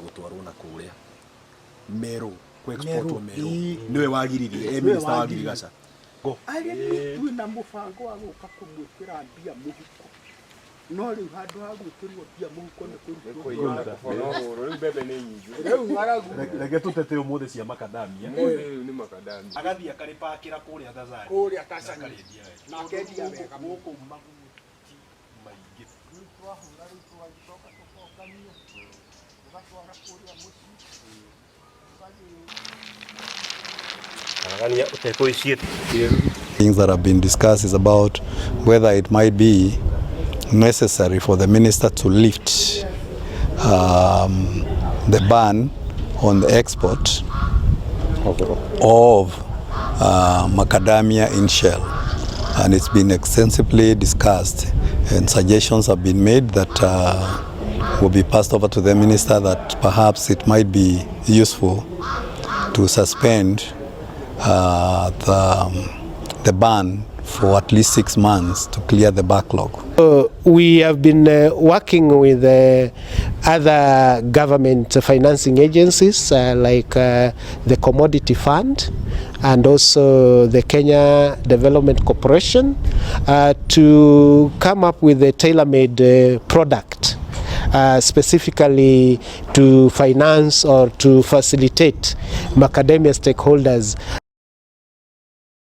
gũtwarwo na kũrĩa Meru kwexportwo Meru niwe wagiririe minister wa Girigaca arĩmi twĩna mũbango wa gũka kũmwĩkĩra mbia mũhuko no rĩu handũ ha gwĩkĩrwo mbia mũhuko nĩ kũrutwo rĩu mbembe nĩ nyingĩ rĩu ng'aragu reke tũtete ũmũthĩ cia macadamia rĩu nĩ macadamia agathiĩ akarĩpakĩra kũrĩa Tanzania kũrĩa Tanzania na akendia wega gũkũ maguti maingĩ twahũra rĩu tũgacoka tũkonganio tũgatwara kũrĩa mũciĩ Things that have been discussed is about whether it might be necessary for the minister to lift the ban on the export of macadamia in shell, and it's been extensively discussed and suggestions have been made that will be passed over to the minister that perhaps it might be useful to suspend the ban for at least 6 months to clear the backlog. We have been working with other government financing agencies like the Commodity Fund and also the Kenya Development Corporation to come up with a tailor-made product specifically to finance or to facilitate macadamia stakeholders.